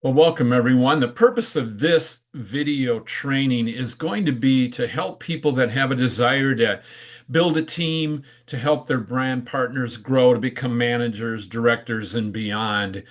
Well, welcome everyone. The purpose of this video training is going to be to help people that have a desire to build a team, to help their brand partners grow, to become managers, directors, and beyond.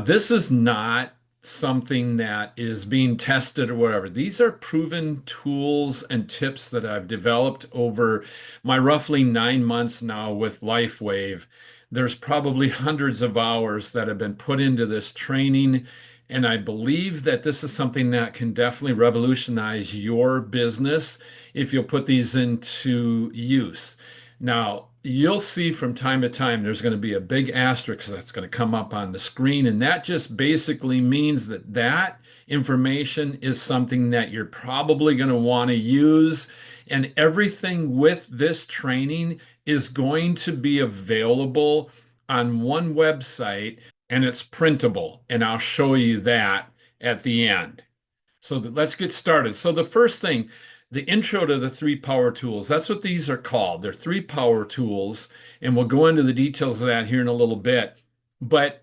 This is not something that is being tested or whatever. These are proven tools and tips that I've developed over my roughly 9 months now with LifeWave. There's probably hundreds of hours that have been put into this training, and I believe that this is something that can definitely revolutionize your business if you'll put these into use. Now, you'll see from time to time there's going to be a big asterisk that's going to come up on the screen, and that just basically means that that information is something that you're probably going to want to use. And everything with this training is going to be available on one website, and it's printable. And I'll show you that at the end. So let's get started. So the first thing, the intro to the three power tools, that's what these are called. They're three power tools, and we'll go into the details of that here in a little bit. But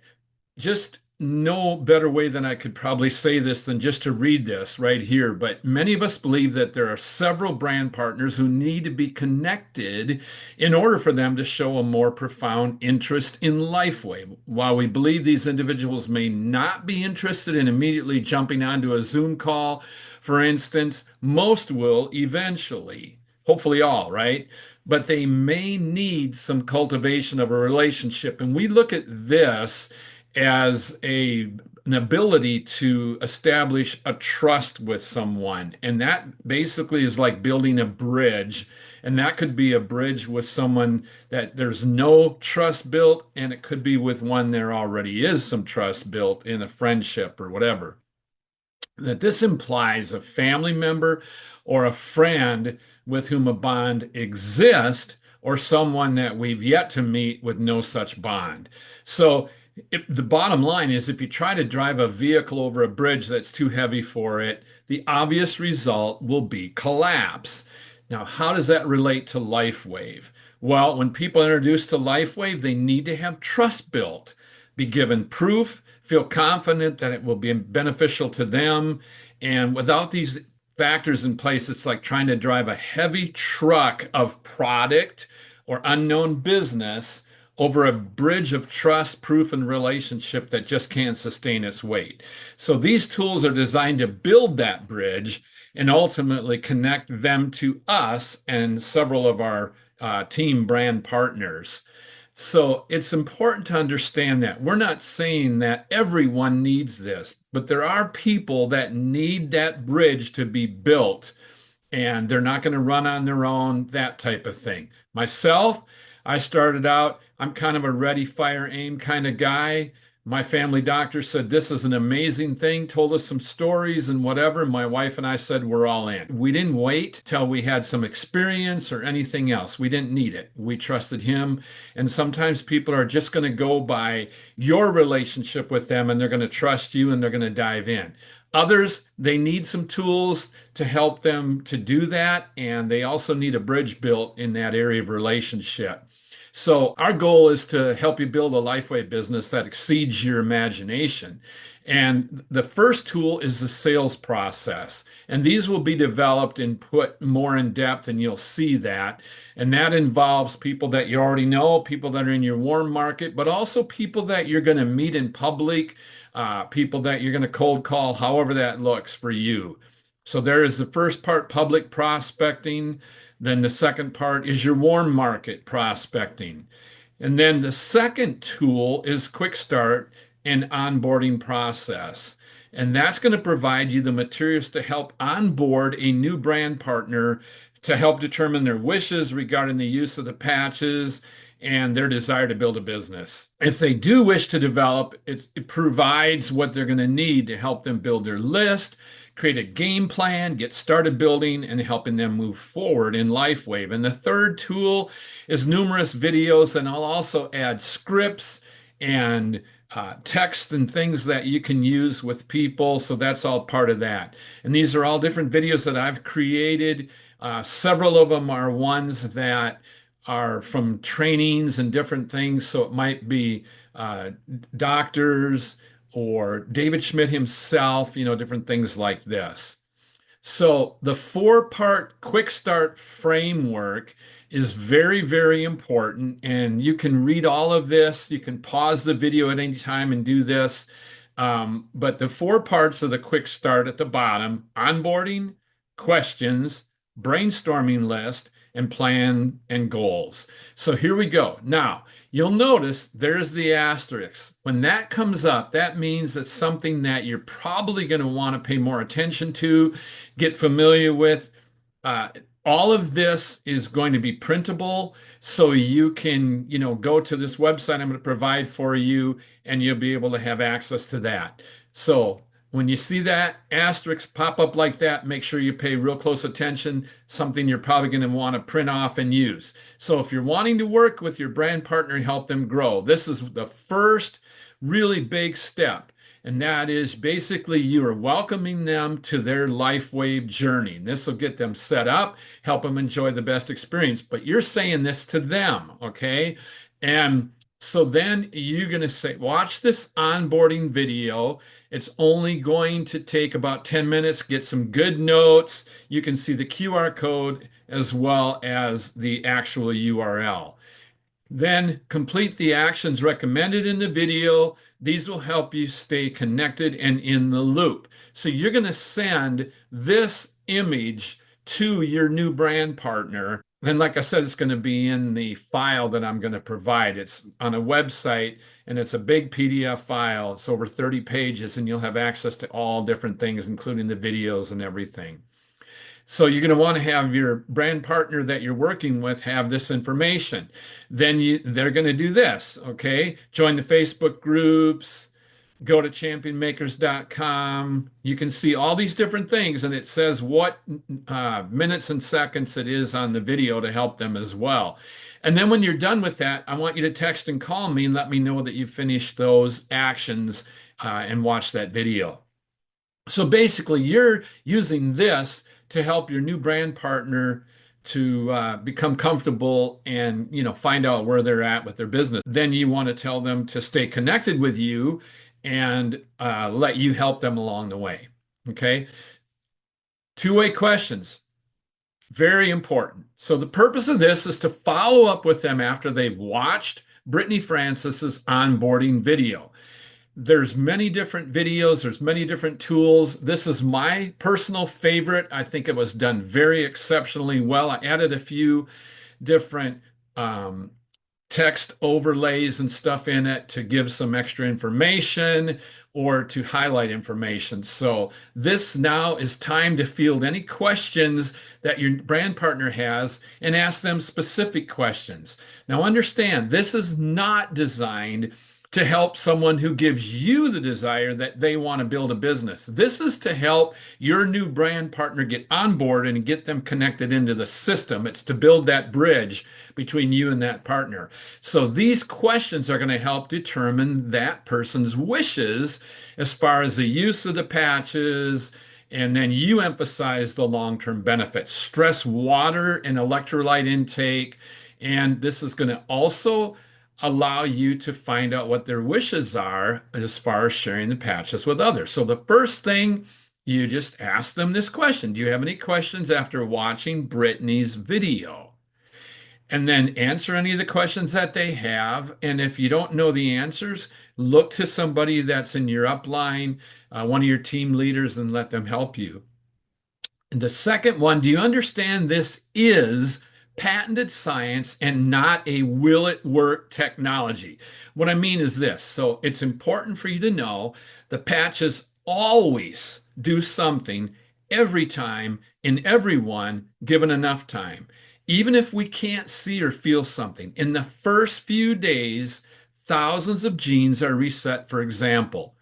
just no better way than I could probably say this than just to read this right here. But many of us believe that there are several brand partners who need to be connected in order for them to show a more profound interest in LifeWave. While we believe these individuals may not be interested in immediately jumping onto a Zoom call, for instance, most will eventually, hopefully all, right? But they may need some cultivation of a relationship. And we look at this as an ability to establish a trust with someone. And that basically is like building a bridge. And that could be a bridge with someone that there's no trust built, and it could be with one there already is some trust built in a friendship or whatever. That this implies a family member or a friend with whom a bond exists, or someone that we've yet to meet with no such bond. So the bottom line is if you try to drive a vehicle over a bridge that's too heavy for it, the obvious result will be collapse. Now, how does that relate to LifeWave? Well, when people are introduced to LifeWave, they need to have trust built, be given proof, feel confident that it will be beneficial to them. And without these factors in place, it's like trying to drive a heavy truck of product or unknown business over a bridge of trust, proof, and relationship that just can't sustain its weight. So these tools are designed to build that bridge and ultimately connect them to us and several of our team brand partners. So it's important to understand that we're not saying that everyone needs this, but there are people that need that bridge to be built, and they're not going to run on their own, that type of thing. Myself, I started out, I'm kind of a ready, fire, aim kind of guy. My family doctor said this is an amazing thing, told us some stories and whatever. My wife and I said we're all in. We didn't wait till we had some experience or anything else. We didn't need it. We trusted him. And sometimes people are just going to go by your relationship with them, and they're going to trust you and they're going to dive in. Others, they need some tools to help them to do that, and they also need a bridge built in that area of relationship. So our goal is to help you build a LifeWave business that exceeds your imagination. And the first tool is the sales process. And these will be developed and put more in depth, and you'll see that. And that involves people that you already know, people that are in your warm market, but also people that you're going to meet in public, people that you're going to cold call, however that looks for you. So there is the first part, public prospecting. Then the second part is your warm market prospecting. And then the second tool is Quick Start and onboarding process. And that's going to provide you the materials to help onboard a new brand partner, to help determine their wishes regarding the use of the patches and their desire to build a business. If they do wish to develop, it provides what they're going to need to help them build their list, create a game plan, get started building, and helping them move forward in LifeWave. And the third tool is numerous videos, and I'll also add scripts and text and things that you can use with people. So that's all part of that. And these are all different videos that I've created. Several of them are ones that are from trainings and different things. So it might be doctors or David Schmidt himself, different things like this. So the four-part quick start framework is very, very important. And you can read all of this. You can pause the video at any time and do this. But the four parts of the quick start at the bottom: onboarding, questions, brainstorming list, and plan and goals. So here we go. Now, you'll notice there's the asterisk. When that comes up, that means that's something that you're probably going to want to pay more attention to, get familiar with. Uh, all of this is going to be printable, so you can, go to this website I'm going to provide for you, and you'll be able to have access to that. So when you see that asterisk pop up like that, make sure you pay real close attention, something you're probably going to want to print off and use. So if you're wanting to work with your brand partner and help them grow, this is the first really big step. And that is basically you are welcoming them to their LifeWave journey. This will get them set up, help them enjoy the best experience. But you're saying this to them, okay? And so then you're going to say, watch this onboarding video. It's only going to take about 10 minutes. Get some good notes. You can see the QR code as well as the actual URL. Then complete the actions recommended in the video. These will help you stay connected and in the loop. So you're going to send this image to your new brand partner. And like I said, it's going to be in the file that I'm going to provide. It's on a website, and it's a big PDF file. It's over 30 pages, and you'll have access to all different things, including the videos and everything. So you're going to want to have your brand partner that you're working with have this information. Then they're going to do this, okay? Join the Facebook groups, go to championmakers.com. You can see all these different things, and it says what minutes and seconds it is on the video to help them as well. And then when you're done with that, I want you to text and call me and let me know that you've finished those actions and watch that video. So basically, you're using this to help your new brand partner to become comfortable and find out where they're at with their business. Then you want to tell them to stay connected with you and let you help them along the way. Okay. Two-way questions, very important. So the purpose of this is to follow up with them after they've watched Brittany Francis's onboarding video. There's many different videos, there's many different tools. This is my personal favorite. I think it was done very exceptionally well. I added a few different text overlays and stuff in it to give some extra information or to highlight information. So this now is time to field any questions that your brand partner has and ask them specific questions. Now understand, this is not designed to help someone who gives you the desire that they want to build a business. This is to help your new brand partner get on board and get them connected into the system. It's to build that bridge between you and that partner. So these questions are going to help determine that person's wishes as far as the use of the patches, and then you emphasize the long-term benefits. Stress water and electrolyte intake. And this is going to also allow you to find out what their wishes are as far as sharing the patches with others. So the first thing, you just ask them this question. Do you have any questions after watching Brittany's video? And then answer any of the questions that they have. And if you don't know the answers, look to somebody that's in your upline, one of your team leaders, and let them help you. And the second one, do you understand this is patented science and not a will it work technology? What I mean is this. So it's important for you to know the patches always do something every time in everyone given enough time. Even if we can't see or feel something, in the first few days, thousands of genes are reset, for example.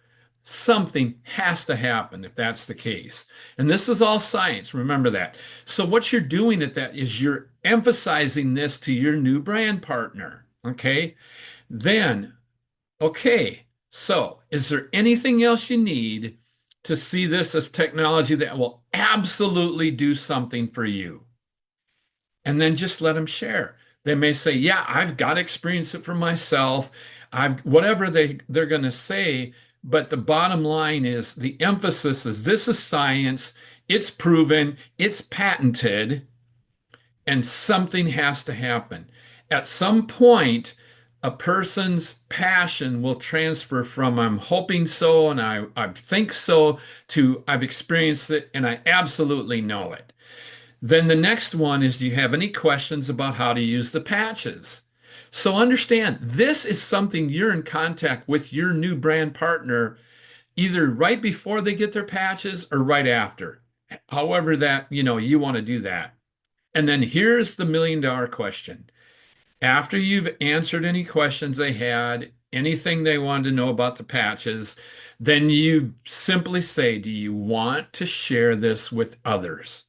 Something has to happen if that's the case. And this is all science, remember that. So what you're doing at that is you're emphasizing this to your new brand partner, okay? Then, okay, so is there anything else you need to see this as technology that will absolutely do something for you? And then just let them share. They may say, yeah, I've got to experience it for myself. Whatever they're going to say, But the bottom line is the emphasis is this is science, it's proven, it's patented, and something has to happen. At some point, a person's passion will transfer from I'm hoping so and I think so to I've experienced it and I absolutely know it. Then the next one is, do you have any questions about how to use the patches? So understand, this is something you're in contact with your new brand partner either right before they get their patches or right after. However that, you want to do that. And then here's the million-dollar question. After you've answered any questions they had, anything they wanted to know about the patches, then you simply say, do you want to share this with others?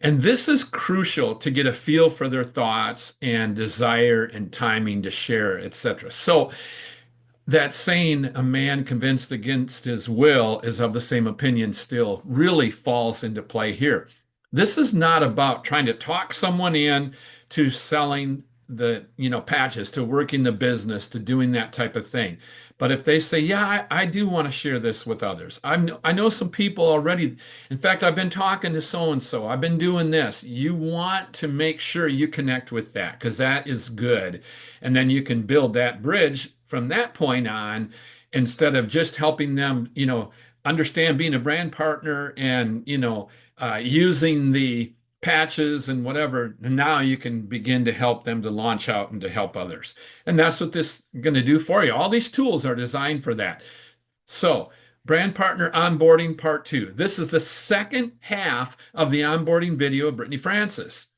And this is crucial to get a feel for their thoughts and desire and timing to share, etc. So that saying, a man convinced against his will is of the same opinion still, really falls into play here. This is not about trying to talk someone in to selling the, patches, to working the business, to doing that type of thing. But if they say, yeah, I do want to share this with others. I know some people already. In fact, I've been talking to so and so. I've been doing this. You want to make sure you connect with that because that is good. And then you can build that bridge from that point on instead of just helping them, understand being a brand partner and, using the patches and whatever. And now you can begin to help them to launch out and to help others. And that's what this is going to do for you. All these tools are designed for that. So, brand partner onboarding part 2. This is the second half of the onboarding video of Brittany Francis.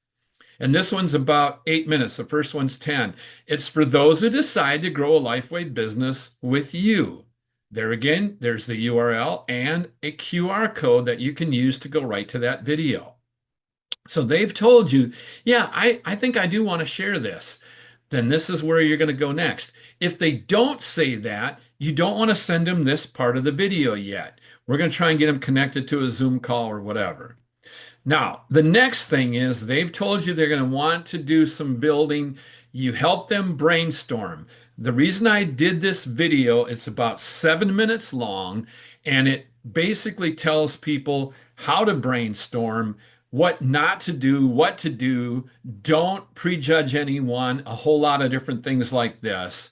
And this one's about 8 minutes. The first one's 10. It's for those who decide to grow a Lifeway business with you. There again, there's the URL and a QR code that you can use to go right to that video. So they've told you, yeah, I think I do want to share this. Then this is where you're going to go next. If they don't say that, you don't want to send them this part of the video yet. We're going to try and get them connected to a Zoom call or whatever. Now, the next thing is they've told you they're going to want to do some building. You help them brainstorm. The reason I did this video, it's about 7 minutes long, and it basically tells people how to brainstorm, what not to do, what to do. Don't prejudge anyone, a whole lot of different things like this.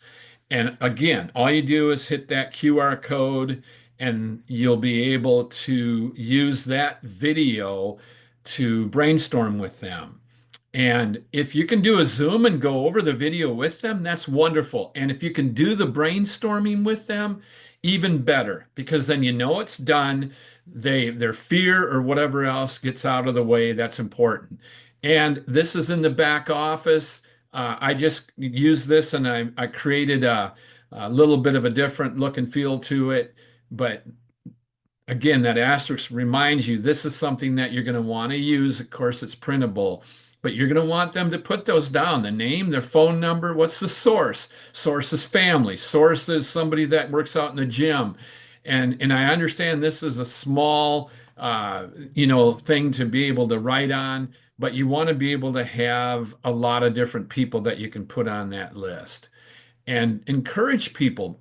And again, all you do is hit that QR code and you'll be able to use that video to brainstorm with them. And if you can do a Zoom and go over the video with them, that's wonderful. And if you can do the brainstorming with them, even better, because then you know it's done. Their fear or whatever else gets out of the way. That's important. And this is in the back office. I just used this and I created a little bit of a different look and feel to it. But again, that asterisk reminds you this is something that you're going to want to use. Of course, it's printable, but you're going to want them to put those down, the name, their phone number. What's the source? Source is family. Source is somebody that works out in the gym. And I understand this is a small, thing to be able to write on, but you want to be able to have a lot of different people that you can put on that list and encourage people.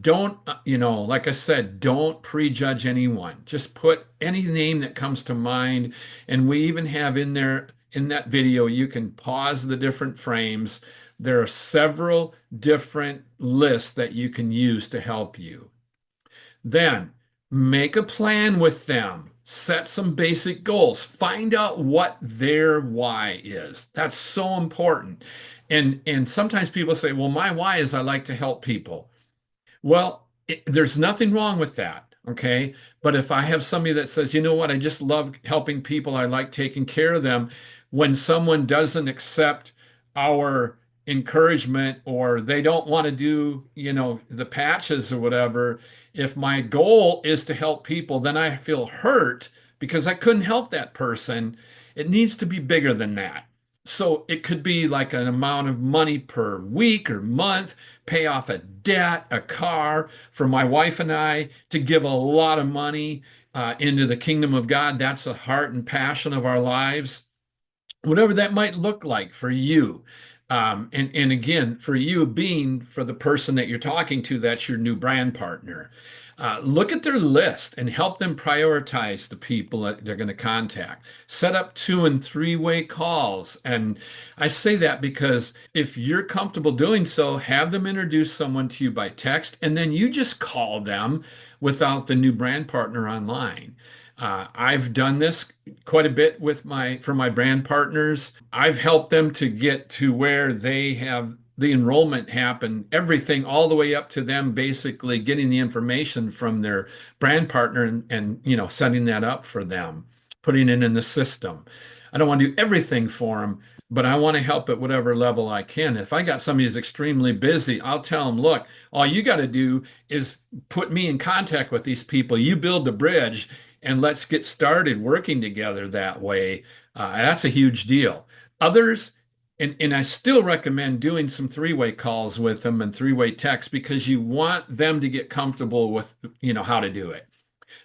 Don't, like I said, don't prejudge anyone. Just put any name that comes to mind. And we even have in there, in that video, you can pause the different frames. There are several different lists that you can use to help you. Then make a plan with them. Set some basic goals. Find out what their why is. That's so important. And sometimes people say, well, my why is I like to help people. Well, there's nothing wrong with that, okay? But if I have somebody that says, you know what, I just love helping people, I like taking care of them, when someone doesn't accept our encouragement or they don't want to do, the patches or whatever, if my goal is to help people, then I feel hurt because I couldn't help that person. It needs to be bigger than that. So it could be like an amount of money per week or month, pay off a debt, a car. For my wife and I to give a lot of money into the kingdom of God. That's the heart and passion of our lives. Whatever that might look like for you. And again, for you being for the person that you're talking to, that's your new brand partner. Look at their list and help them prioritize the people that they're going to contact. Set up 2 and 3 way calls. And I say that because if you're comfortable doing so, have them introduce someone to you by text, and then you just call them without the new brand partner online. I've done this quite a bit with for my brand partners. I've helped them to get to where they have the enrollment happen, everything all the way up to them basically getting the information from their brand partner and setting that up for them, putting it in the system. I don't want to do everything for them, but I want to help at whatever level I can. If I got somebody who's extremely busy, I'll tell them, look, all you got to do is put me in contact with these people. You build the bridge and let's get started working together that way. That's a huge deal. Others, and I still recommend doing some 3 way calls with them and 3 way texts because you want them to get comfortable with, how to do it.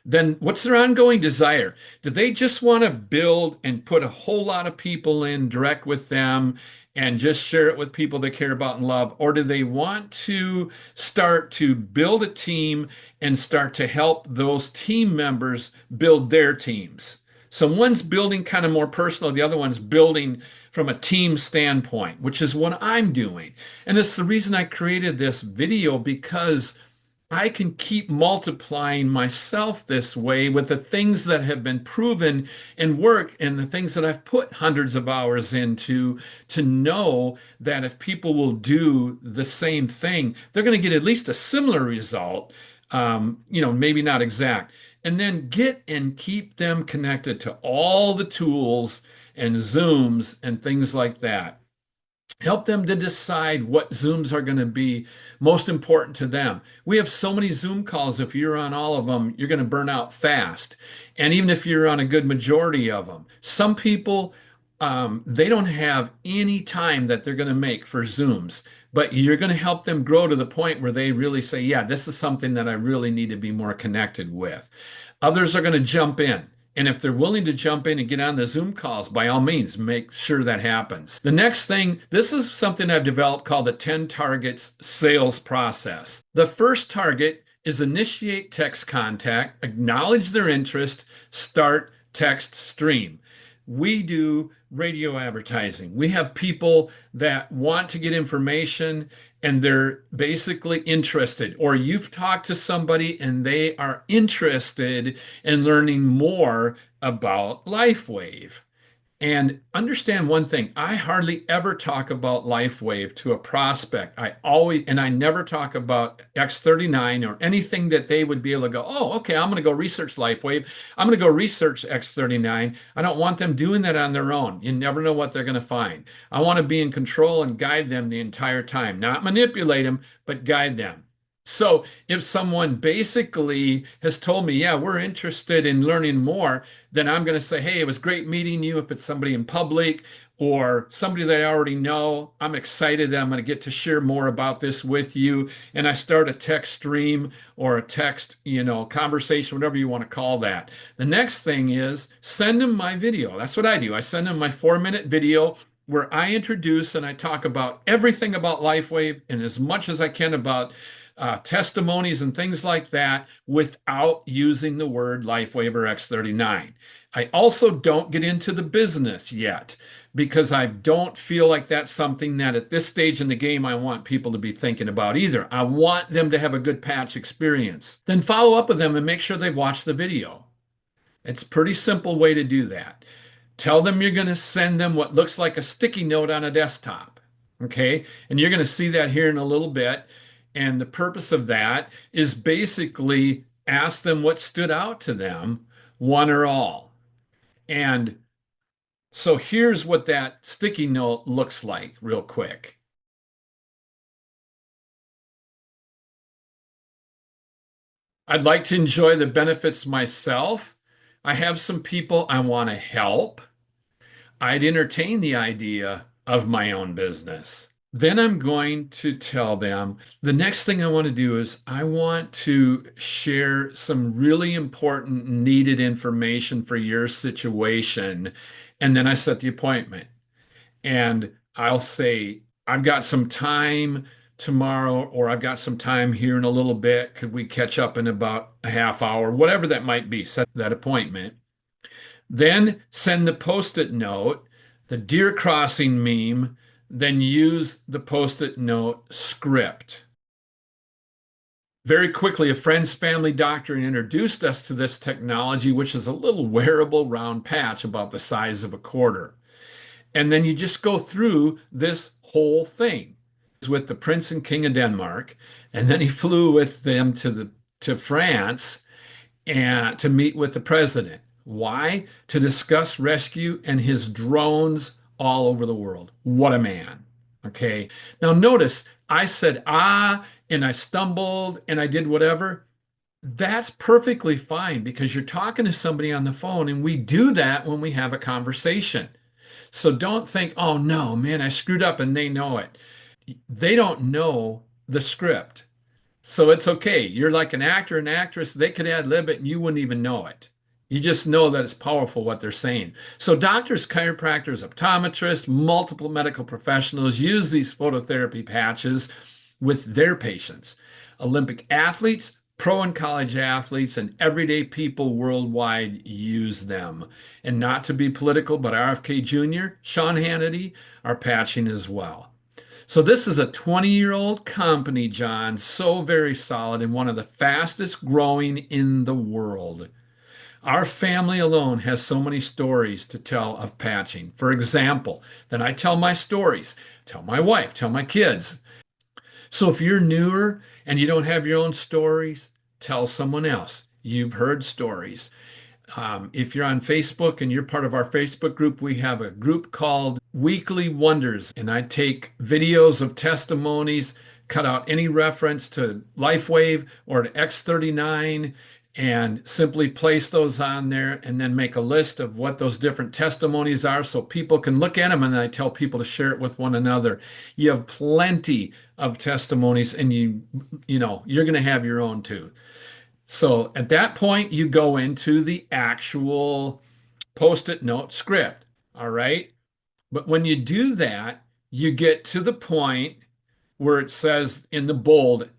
Then what's their ongoing desire? Do they just want to build and put a whole lot of people in direct with them and just share it with people they care about and love? Or do they want to start to build a team and start to help those team members build their teams? So one's building kind of more personal, the other one's building from a team standpoint, which is what I'm doing. And it's the reason I created this video because I can keep multiplying myself this way with the things that have been proven and work and the things that I've put hundreds of hours into to know that if people will do the same thing, they're going to get at least a similar result, maybe not exact. And then get and keep them connected to all the tools and Zooms and things like that. Help them to decide what Zooms are going to be most important to them. We have so many Zoom calls. If you're on all of them, you're going to burn out fast. And even if you're on a good majority of them, some people, they don't have any time that they're going to make for Zooms, but you're going to help them grow to the point where they really say, yeah, this is something that I really need to be more connected with. Others are going to jump in. And if they're willing to jump in and get on the Zoom calls, by all means, make sure that happens. The next thing, this is something I've developed called the 10 targets sales process. The first target is initiate text contact, acknowledge their interest, start text stream. We do radio advertising. We have people that want to get information and they're basically interested, or you've talked to somebody and they are interested in learning more about LifeWave. And understand one thing, I hardly ever talk about LifeWave to a prospect. I never talk about X39 or anything that they would be able to go, oh, okay, I'm going to go research LifeWave. I'm going to go research X39. I don't want them doing that on their own. You never know what they're going to find. I want to be in control and guide them the entire time, not manipulate them, but guide them. So if someone basically has told me, yeah, we're interested in learning more, then I'm going to say, hey, it was great meeting you. If it's somebody in public or somebody that I already know, I'm excited that I'm going to get to share more about this with you. And I start a text stream or a text, conversation, whatever you want to call that. The next thing is send them my video. That's what I do. I send them my 4-minute video where I introduce and I talk about everything about LifeWave and as much as I can about testimonies and things like that without using the word LifeWave or X39. I also don't get into the business yet because I don't feel like that's something that at this stage in the game I want people to be thinking about either. I want them to have a good patch experience. Then follow up with them and make sure they've watched the video. It's a pretty simple way to do that. Tell them you're going to send them what looks like a sticky note on a desktop. Okay. And you're going to see that here in a little bit. And the purpose of that is basically ask them what stood out to them, one or all. And so here's what that sticky note looks like real quick. I'd like to enjoy the benefits myself. I have some people I want to help. I'd entertain the idea of my own business. Then I'm going to tell them the next thing I want to do is I want to share some really important needed information for your situation. And then I set the appointment. And I'll say, I've got some time tomorrow, or I've got some time here in a little bit. Could we catch up in about a half hour? Whatever that might be, set that appointment. Then send the post-it note, the deer crossing meme, then use the post-it note script. Very quickly, a friend's family doctor introduced us to this technology, which is a little wearable round patch about the size of a quarter. And then you just go through this whole thing with the Prince and King of Denmark, and then he flew with them to France and to meet with the president. Why? To discuss rescue and his drones all over the world. What a man. Okay. Now notice I said and I stumbled and I did whatever. That's perfectly fine because you're talking to somebody on the phone, and we do that when we have a conversation. So don't think, oh no, man, I screwed up and they know it. They don't know the script. So it's okay. You're like an actor, an actress. They could ad lib it and you wouldn't even know it. You just know that it's powerful what they're saying. So doctors, chiropractors, optometrists, multiple medical professionals use these phototherapy patches with their patients. Olympic athletes, pro and college athletes, and everyday people worldwide use them. And not to be political, but RFK Jr., Sean Hannity are patching as well. So this is a 20-year-old company, John, so very solid and one of the fastest growing in the world. Our family alone has so many stories to tell of patching. For example, then I tell my stories, tell my wife, tell my kids. So if you're newer and you don't have your own stories, tell someone else. You've heard stories. If you're on Facebook and you're part of our Facebook group, we have a group called Weekly Wonders, and I take videos of testimonies, cut out any reference to LifeWave or to X39, and simply place those on there and then make a list of what those different testimonies are so people can look at them, and I tell people to share it with one another. You have plenty of testimonies, and you're going to have your own too. So at that point, you go into the actual post-it note script. All right. But when you do that, you get to the point where it says in the bold,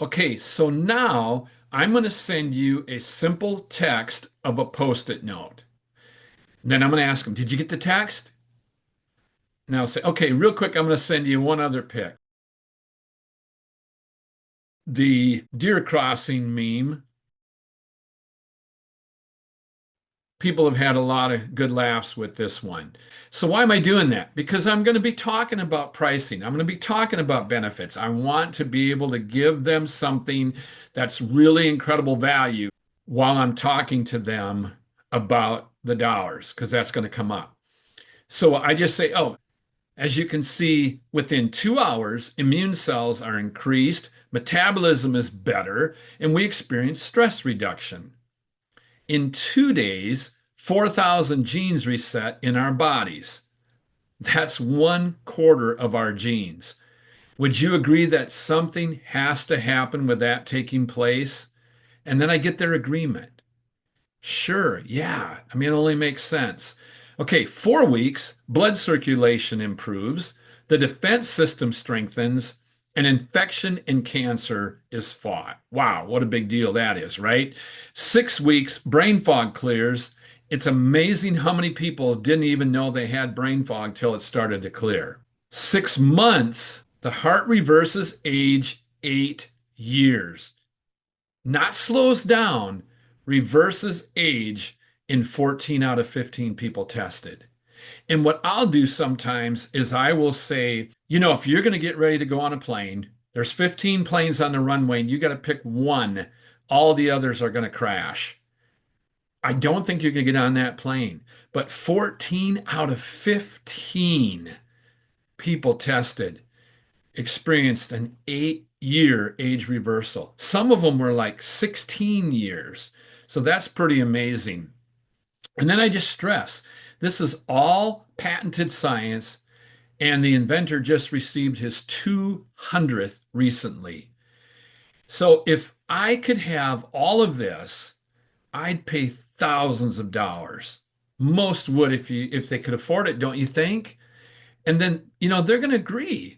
okay, so now I'm going to send you a simple text of a post-it note. And then I'm going to ask them, did you get the text? And I'll say, okay, real quick, I'm going to send you one other pic. The deer crossing meme. People have had a lot of good laughs with this one. So why am I doing that? Because I'm going to be talking about pricing. I'm going to be talking about benefits. I want to be able to give them something that's really incredible value while I'm talking to them about the dollars, because that's going to come up. So I just say, oh, as you can see, within 2 hours, immune cells are increased, metabolism is better, and we experience stress reduction. In 2 days, 4,000 genes reset in our bodies. That's 1/4 of our genes. Would you agree that something has to happen with that taking place? And then I get their agreement. Sure, yeah. I mean, it only makes sense. Okay, 4 weeks, blood circulation improves, the defense system strengthens, and infection and cancer is fought. Wow, what a big deal that is, right? 6 weeks, brain fog clears. It's amazing how many people didn't even know they had brain fog till it started to clear. 6 months, the heart reverses age 8 years. Not slows down, reverses age in 14 out of 15 people tested. And what I'll do sometimes is I will say, if you're going to get ready to go on a plane, there's 15 planes on the runway and you got to pick one. All the others are going to crash. I don't think you're going to get on that plane. But 14 out of 15 people tested experienced an 8-year age reversal. Some of them were like 16 years. So that's pretty amazing. And then I just stress this is all patented science, and the inventor just received his 200th recently. So if I could have all of this, I'd pay thousands of dollars. Most would if they could afford it, don't you think? And then, they're going to agree.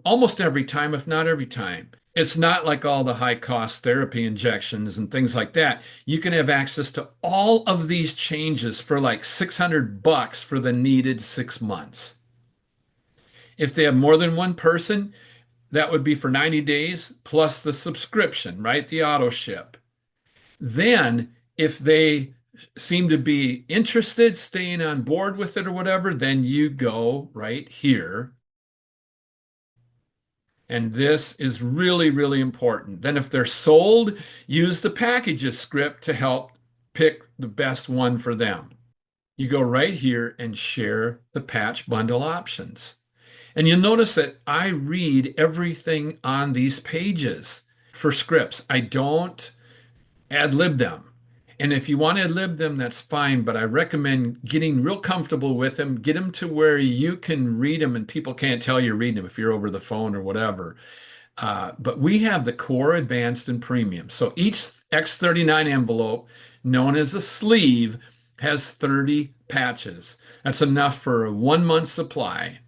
almost every time, if not every time. It's not like all the high cost therapy injections and things like that. You can have access to all of these changes for like $600 for the needed 6 months. If they have more than one person, that would be for 90 days plus the subscription, right? The auto ship. Then, if they seem to be interested, staying on board with it or whatever, then you go right here. And this is really, really important. Then, if they're sold, use the packages script to help pick the best one for them. You go right here and share the patch bundle options. And you'll notice that I read everything on these pages for scripts. I don't ad lib them. And if you want to ad lib them, that's fine, but I recommend getting real comfortable with them. Get them to where you can read them and people can't tell you're reading them if you're over the phone or whatever. But we have the Core, Advanced, and Premium. So each X39 envelope, known as a sleeve, has 30 patches. That's enough for a 1 month supply.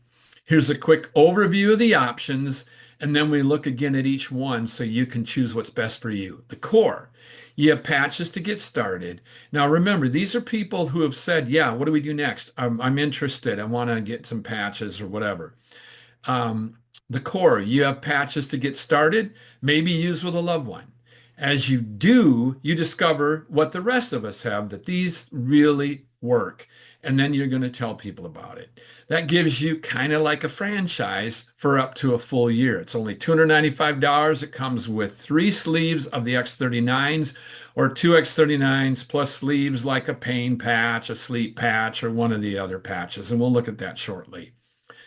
Here's a quick overview of the options, and then we look again at each one so you can choose what's best for you. The Core, you have patches to get started. Now remember, these are people who have said, yeah, what do we do next? I'm interested. I want to get some patches or whatever. The Core, you have patches to get started, maybe use with a loved one. As you do, you discover what the rest of us have, that these really work. And then you're going to tell people about it. That gives you kind of like a franchise for up to a full year. It's only $295. It comes with 3 sleeves of the X39s or 2 X39s plus sleeves like a pain patch, a sleep patch, or one of the other patches. And we'll look at that shortly.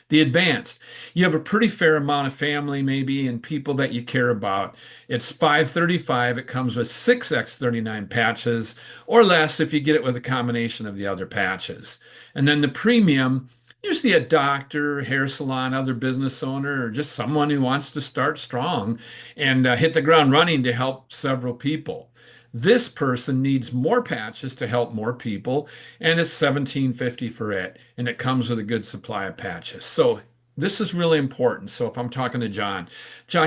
The Advanced, you have a pretty fair amount of family maybe and people that you care about. It's $535. It comes with 6 X39 patches or less if you get it with a combination of the other patches. And then the Premium, usually a doctor, hair salon, other business owner, or just someone who wants to start strong and hit the ground running to help several people. This person needs more patches to help more people, and it's $17.50 for it, and it comes with a good supply of patches. So this is really important. So if I'm talking to John,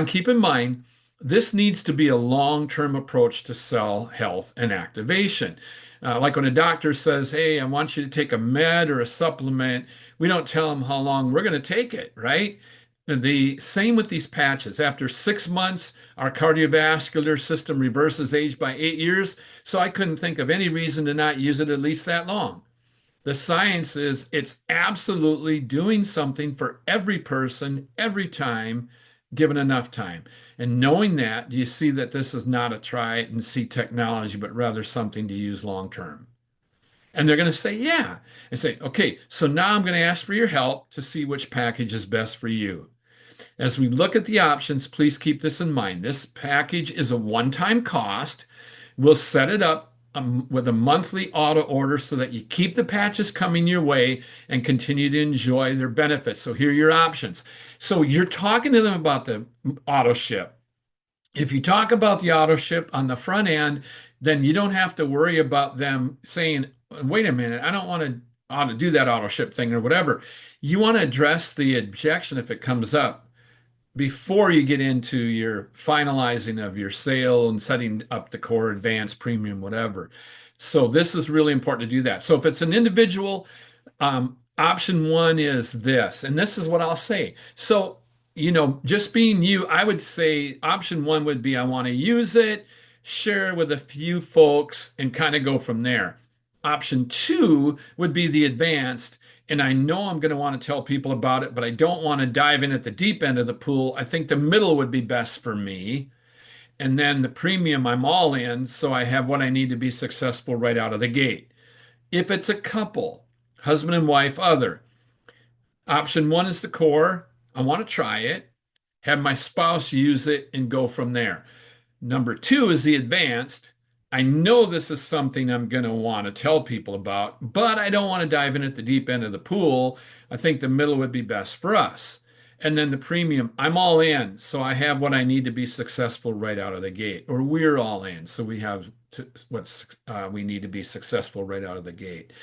keep in mind, this needs to be a long-term approach to cell health and activation. Like when a doctor says, hey, I want you to take a med or a supplement, we don't tell them how long we're going to take it, right? The same with these patches. After 6 months, our cardiovascular system reverses age by 8 years. So I couldn't think of any reason to not use it at least that long. The science is it's absolutely doing something for every person, every time, given enough time. And knowing that, do you see that this is not a try it and see technology, but rather something to use long term? And they're going to say, yeah. And say, okay, so now I'm going to ask for your help to see which package is best for you. As we look at the options, please keep this in mind. This package is a one-time cost. We'll set it up with a monthly auto order so that you keep the patches coming your way and continue to enjoy their benefits. So here are your options. So you're talking to them about the auto ship. If you talk about the auto ship on the front end, then you don't have to worry about them saying, wait a minute, I don't want to do that auto ship thing or whatever. You want to address the objection if it comes up before you get into your finalizing of your sale and setting up the Core, Advanced, Premium, whatever. So this is really important to do that. So if it's an individual, option 1 is this, and this is what I'll say. So, just being you, I would say option 1 would be I want to use it, share with a few folks, and kind of go from there. Option 2 would be the Advanced. And I know I'm going to want to tell people about it, but I don't want to dive in at the deep end of the pool. I think the middle would be best for me. And then the Premium, I'm all in, so I have what I need to be successful right out of the gate. If it's a couple, husband and wife, other, option 1 is the Core. I want to try it, have my spouse use it, and go from there. Number 2 is the Advanced. I know this is something I'm going to want to tell people about, but I don't want to dive in at the deep end of the pool. I think the middle would be best for us. And then the premium, I'm all in. So I have what I need to be successful right out of the gate, or we're all in. So we have what's we need to be successful right out of the gate.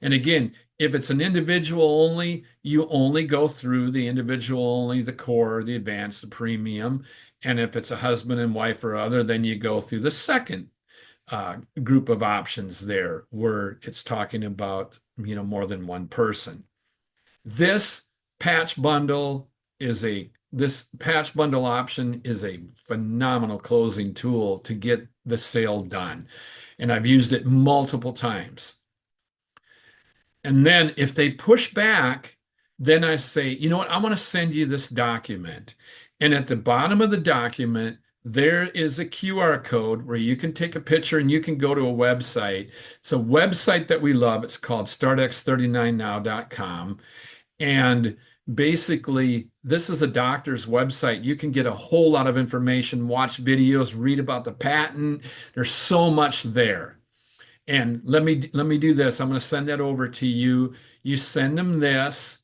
And again, if it's an individual only, you only go through the individual only, the core, the advanced, the premium. And if it's a husband and wife or other, then you go through the second group of options there, where it's talking about, more than one person. This patch bundle this patch bundle option is a phenomenal closing tool to get the sale done. And I've used it multiple times. And then if they push back, then I say, you know what, I want to send you this document. And at the bottom of the document, there is a QR code where you can take a picture and you can go to a website. It's a website that we love. It's called startx39now.com. And basically, this is a doctor's website. You can get a whole lot of information, watch videos, read about the patent. There's so much there. And let me do this. I'm going to send that over to you. You send them this,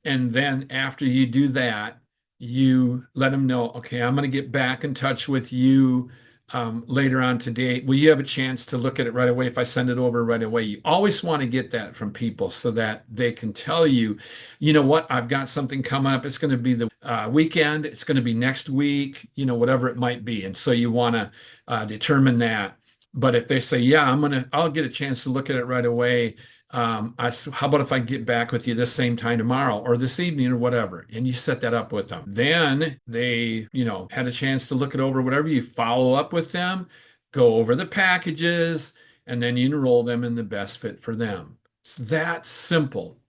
and then after you do that, you let them know, okay, I'm going to get back in touch with you later on today. Will you have a chance to look at it right away if I send it over right away? You always want to get that from people so that they can tell you, you know what, I've got something coming up. It's going to be the weekend. It's going to be next week, whatever it might be. And so you want to determine that. But if they say, yeah, I'll get a chance to look at it right away. How about if I get back with you this same time tomorrow or this evening or whatever, and you set that up with them. Then they, had a chance to look it over, whatever, you follow up with them, go over the packages, and then you enroll them in the best fit for them. It's that simple.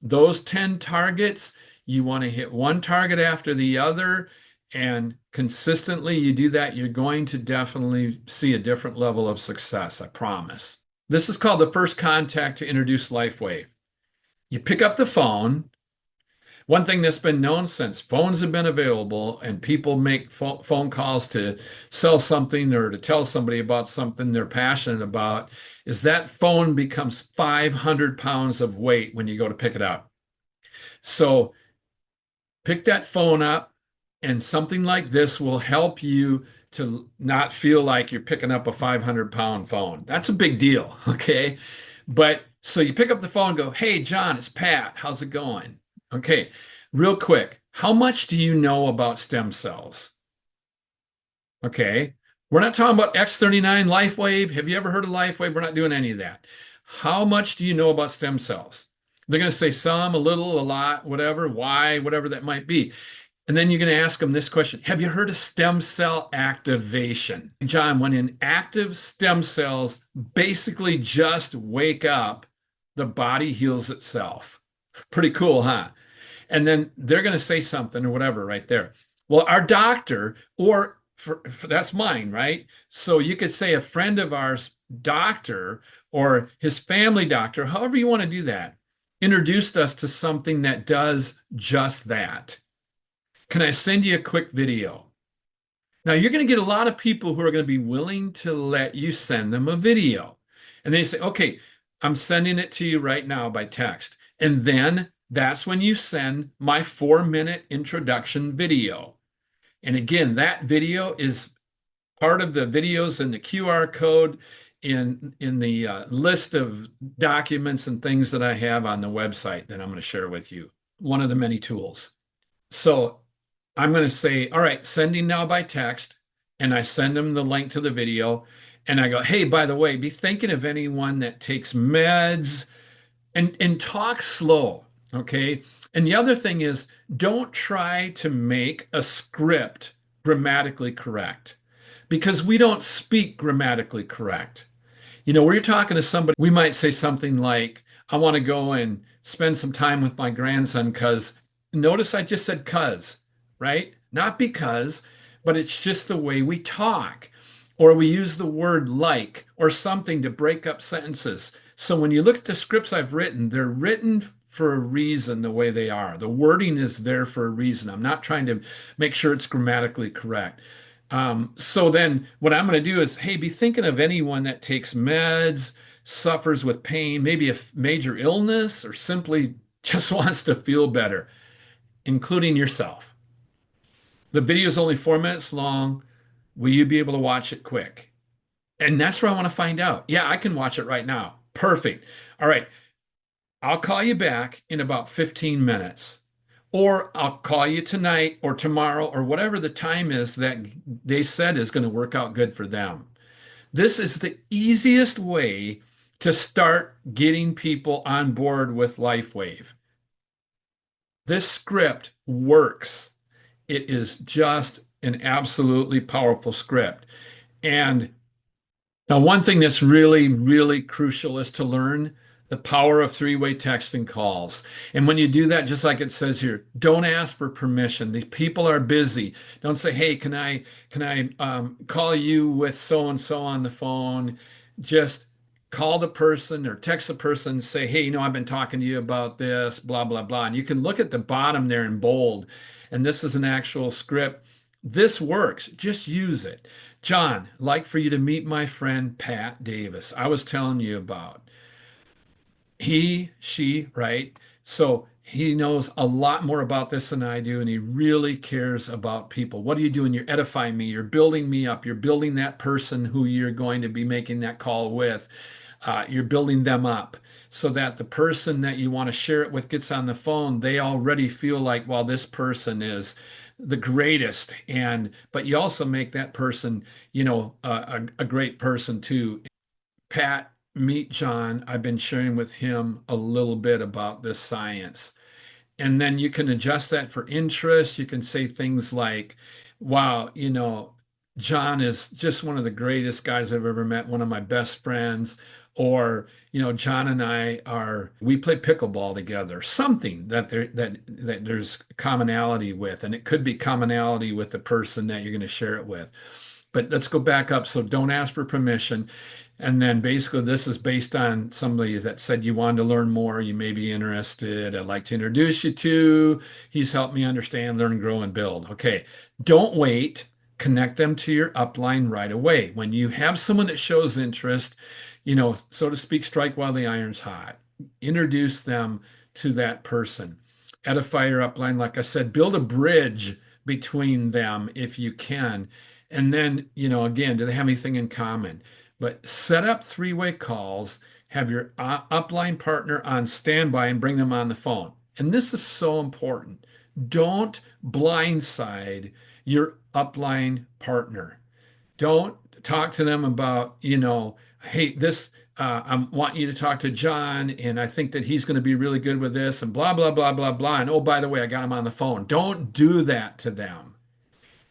Those 10 targets, you want to hit one target after the other, and consistently you do that, you're going to definitely see a different level of success, I promise. This is called the first contact to introduce LifeWave. You pick up the phone. One thing that's been known since phones have been available and people make phone calls to sell something or to tell somebody about something they're passionate about is that phone becomes 500 pounds of weight when you go to pick it up. So pick that phone up, and something like this will help you to not feel like you're picking up a 500-pound phone. That's a big deal, okay? But so you pick up the phone and go, hey, John, it's Pat. How's it going? Okay, real quick. How much do you know about stem cells? Okay, we're not talking about X39 LifeWave. Have you ever heard of LifeWave? We're not doing any of that. How much do you know about stem cells? They're going to say some, a little, a lot, whatever, why, whatever that might be. And then you're going to ask them this question. Have you heard of stem cell activation? John, when inactive stem cells basically just wake up, the body heals itself. Pretty cool, huh? And then they're going to say something or whatever right there. Well, our doctor, or that's mine, right? So you could say a friend of ours, doctor, or his family doctor, however you want to do that, introduced us to something that does just that. Can I send you a quick video? Now, you're going to get a lot of people who are going to be willing to let you send them a video. And they say, okay, I'm sending it to you right now by text. And then that's when you send my 4-minute introduction video. And again, that video is part of the videos in the QR code in the list of documents and things that I have on the website that I'm going to share with you. One of the many tools. So I'm going to say, all right, sending now by text, and I send them the link to the video, and I go, hey, by the way, be thinking of anyone that takes meds, and talk slow, okay? And the other thing is, don't try to make a script grammatically correct, because we don't speak grammatically correct. When you're talking to somebody, we might say something like, I want to go and spend some time with my grandson because, notice I just said cuz, right? Not because, but it's just the way we talk. Or we use the word like or something to break up sentences. So when you look at the scripts I've written, they're written for a reason the way they are. The wording is there for a reason. I'm not trying to make sure it's grammatically correct. So then what I'm going to do is, hey, be thinking of anyone that takes meds, suffers with pain, maybe a major illness, or simply just wants to feel better. including yourself. The video is only 4 minutes long. Will you be able to watch it quick? And that's where I want to find out. Yeah, I can watch it right now. Perfect. All right. I'll call you back in about 15 minutes, or I'll call you tonight or tomorrow or whatever the time is that they said is going to work out good for them. This is the easiest way to start getting people on board with LifeWave. This script works. It is just an absolutely powerful script. And now, one thing that's really, really crucial is to learn the power of three-way texting calls. And when you do that, just like it says here, don't ask for permission. The people are busy. Don't say, "Hey, can I call you with so and so on the phone?" Just call the person or text the person and say, "Hey, I've been talking to you about this, blah blah blah." And you can look at the bottom there in bold, and this is an actual script. This works. Just use it. John, like for you to meet my friend Pat Davis. I was telling you about. She, right? So he knows a lot more about this than I do, and he really cares about people. What are you doing? You're edifying me. You're building me up. You're building that person who you're going to be making that call with. You're building them up so that the person that you want to share it with gets on the phone. They already feel like, well, this person is the greatest. But you also make that person, a great person too. Pat, meet John. I've been sharing with him a little bit about this science. And then you can adjust that for interest. You can say things like, wow, John is just one of the greatest guys I've ever met, one of my best friends. Or, John and we play pickleball together, something that there's commonality with. And it could be commonality with the person that you're going to share it with. But let's go back up. So don't ask for permission. And then basically, this is based on somebody that said you wanted to learn more. You may be interested. I'd like to introduce you to. He's helped me understand, learn, grow, and build. Okay. Don't wait. Connect them to your upline right away. When you have someone that shows interest, so to speak, strike while the iron's hot. Introduce them to that person. Edify your upline. Like I said, build a bridge between them if you can. And then, again, do they have anything in common? But set up three-way calls, have your upline partner on standby and bring them on the phone. And this is so important. Don't blindside your upline partner. Don't talk to them about, hey, I want you to talk to John, and I think that he's going to be really good with this, and blah, blah, blah, blah, blah. And oh, by the way, I got him on the phone. Don't do that to them,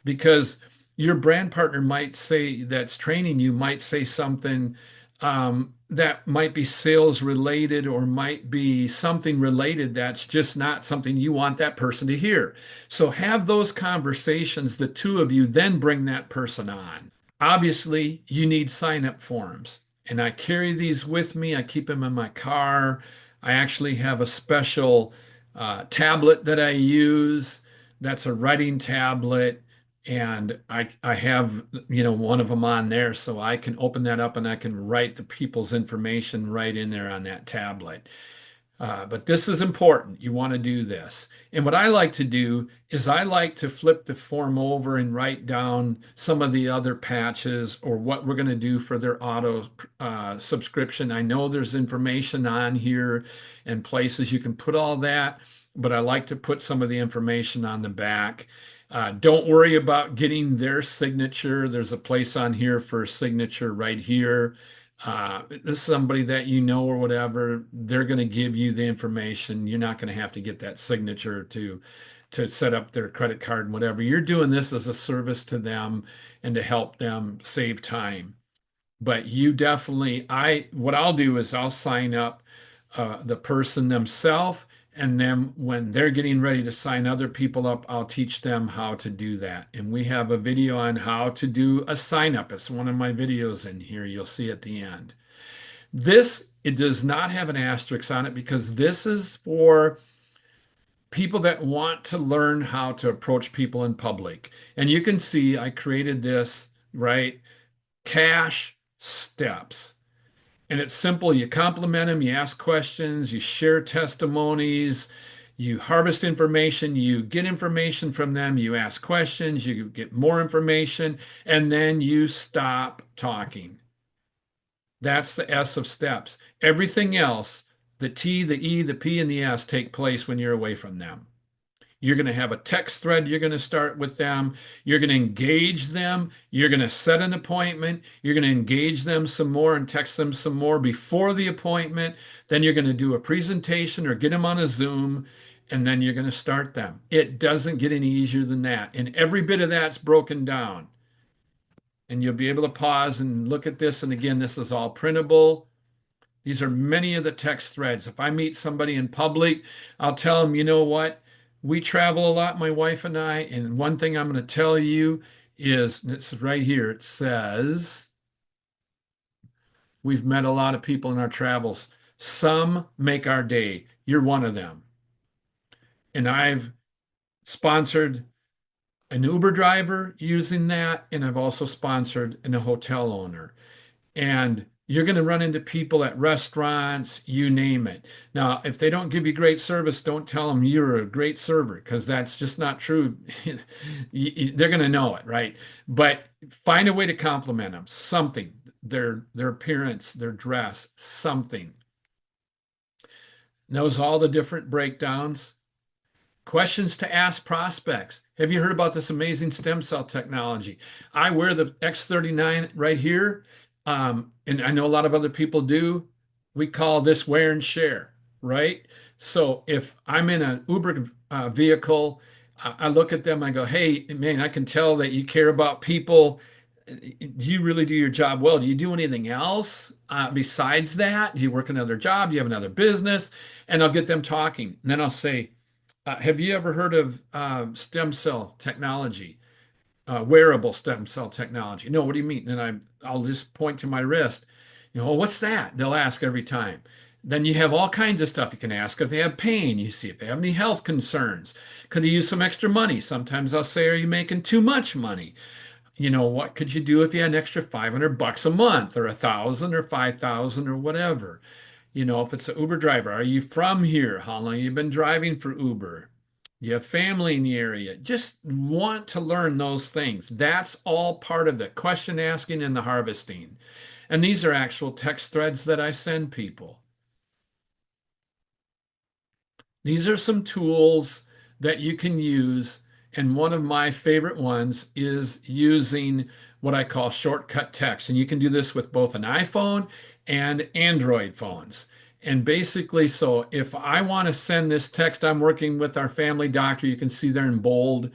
because your brand partner might say that's training you might say something that might be sales related or might be something related that's just not something you want that person to hear. So have those conversations, the two of you, then bring that person on. Obviously, you need sign up forms, and I carry these with me. I keep them in my car. I actually have a special tablet that I use that's a writing tablet, and I have one of them on there, so I can open that up and I can write the people's information right in there on that tablet. But this is important. You want to do this. And what I like to do is I like to flip the form over and write down some of the other patches or what we're going to do for their auto subscription. I know there's information on here and places you can put all that, but I like to put some of the information on the back. Don't worry about getting their signature. There's a place on here for a signature right here. This is somebody that you know or whatever. They're going to give you the information. You're not going to have to get that signature to set up their credit card and whatever. You're doing this as a service to them and to help them save time. But you definitely, what I'll do is I'll sign up the person themselves, and then when they're getting ready to sign other people up, I'll teach them how to do that. And we have a video on how to do a sign up. It's one of my videos in here. You'll see at the end. It does not have an asterisk on it because this is for people that want to learn how to approach people in public. And you can see I created this, right? Cash steps. And it's simple. You compliment them, you ask questions, you share testimonies, You harvest information, you get information from them, you ask questions, you get more information, and then you stop talking. That's the S of steps. Everything else, the T, the E, the P, and the S take place when you're away from them. You're going to have a text thread you're going to start with them. You're going to engage them. You're going to set an appointment. You're going to engage them some more and text them some more before the appointment. Then you're going to do a presentation or get them on a Zoom, and then you're going to start them. It doesn't get any easier than that. And every bit of that's broken down. And you'll be able to pause and look at this. And again, this is all printable. These are many of the text threads. If I meet somebody in public, I'll tell them, you know what? We travel a lot, my wife and I, and one thing I'm going to tell you is, it's right here, it says, we've met a lot of people in our travels. Some make our day. You're one of them. And I've sponsored an Uber driver using that, and I've also sponsored a hotel owner. And you're going to run into people at restaurants, you name it. Now, if they don't give you great service, don't tell them you're a great server because that's just not true. They're going to know it, right? But find a way to compliment them, something, their appearance, their dress, something. Knows all the different breakdowns. Questions to ask prospects. Have you heard about this amazing stem cell technology? I wear the X39 right here, and I know a lot of other people do. We call this wear and share, right? So if I'm in an Uber vehicle, I look at them, I go, hey, man, I can tell that you care about people. Do you really do your job well? Do you do anything else besides that? Do you work another job? Do you have another business? And I'll get them talking. And then I'll say, have you ever heard of stem cell technology, wearable stem cell technology? No, what do you mean? And I'll just point to my wrist. You know, what's that? They'll ask every time. Then you have all kinds of stuff you can ask if they have pain. You see if they have any health concerns. Could they use some extra money? Sometimes I'll say, are you making too much money? You know, what could you do if you had an extra $500 a month or 1,000 or 5,000 or whatever? You know, if it's an Uber driver, are you from here? How long have you been driving for Uber? You have family in the area. Just want to learn those things. That's all part of the question asking and the harvesting. And these are actual text threads that I send people. These are some tools that you can use. And one of my favorite ones is using what I call shortcut text. And you can do this with both an iPhone and Android phones. And basically, so if I want to send this text, I'm working with our family doctor. You can see there in bold.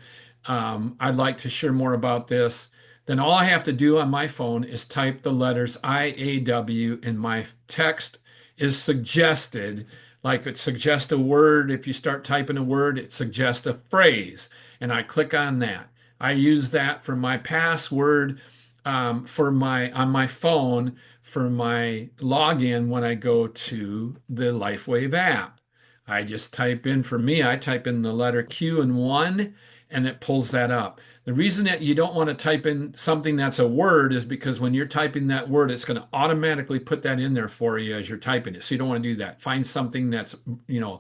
I'd like to share more about this. Then all I have to do on my phone is type the letters IAW, and my text is suggested. Like it suggests a word. If you start typing a word, it suggests a phrase, and I click on that. I use that for my password for my on my phone for my login when I go to the LifeWave app. I just type in, for me, I type in the letter Q and one, and it pulls that up. The reason that you don't want to type in something that's a word is because when you're typing that word, it's going to automatically put that in there for you as you're typing it. So you don't want to do that. Find something that's, you know,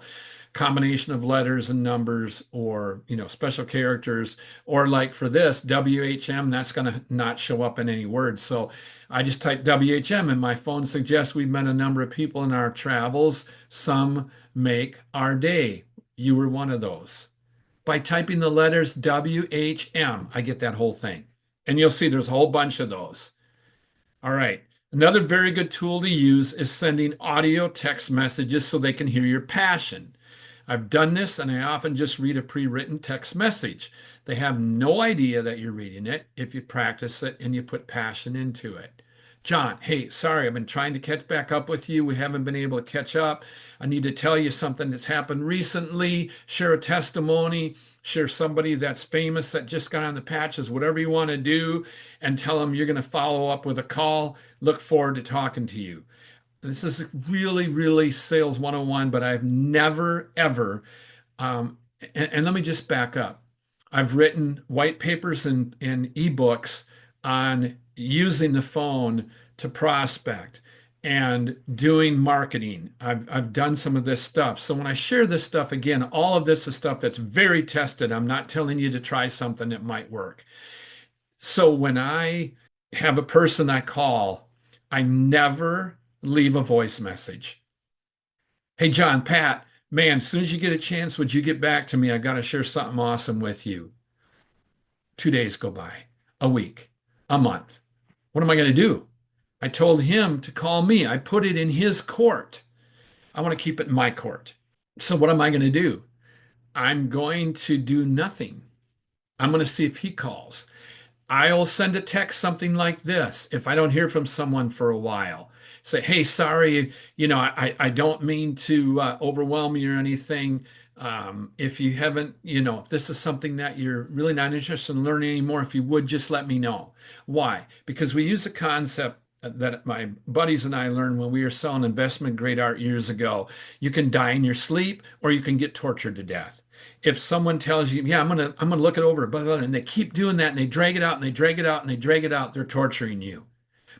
combination of letters and numbers, or, you know, special characters, or like for this WHM, that's going to not show up in any words. So I just type WHM and my phone suggests we've met a number of people in our travels. Some make our day. You were one of those. By typing the letters WHM, I get that whole thing. And you'll see there's a whole bunch of those. All right. Another very good tool to use is sending audio text messages so they can hear your passion. I've done this, and I often just read a pre-written text message. They have no idea that you're reading it if you practice it and you put passion into it. John, hey, sorry, I've been trying to catch back up with you. We haven't been able to catch up. I need to tell you something that's happened recently. Share a testimony, share somebody that's famous that just got on the patches, whatever you want to do, and tell them you're going to follow up with a call. Look forward to talking to you. This is really, really sales 101, but I've never, ever, and let me just back up. I've written white papers and ebooks on using the phone to prospect. and doing marketing. I've done some of this stuff. So when I share this stuff again, all of this is stuff that's very tested. I'm not telling you to try something that might work. So when I have a person I call, I never leave a voice message. Hey, John, Pat, man, as soon as you get a chance, would you get back to me? I got to share something awesome with you. 2 days go by, a week, a month. What am I going to do? I told him to call me. I put it in his court. I want to keep it in my court. So what am I going to do? I'm going to do nothing. I'm going to see if he calls. I'll send a text something like this if I don't hear from someone for a while. Say, hey, sorry, I don't mean to overwhelm you or anything. If you haven't, if this is something that you're really not interested in learning anymore, if you would just let me know. Why? Because we use a concept that my buddies and I learned when we were selling investment grade art years ago. You can die in your sleep or you can get tortured to death. If someone tells you, yeah, I'm gonna look it over, blah, blah, and they keep doing that and they drag it out and they drag it out and they drag it out, they're torturing you.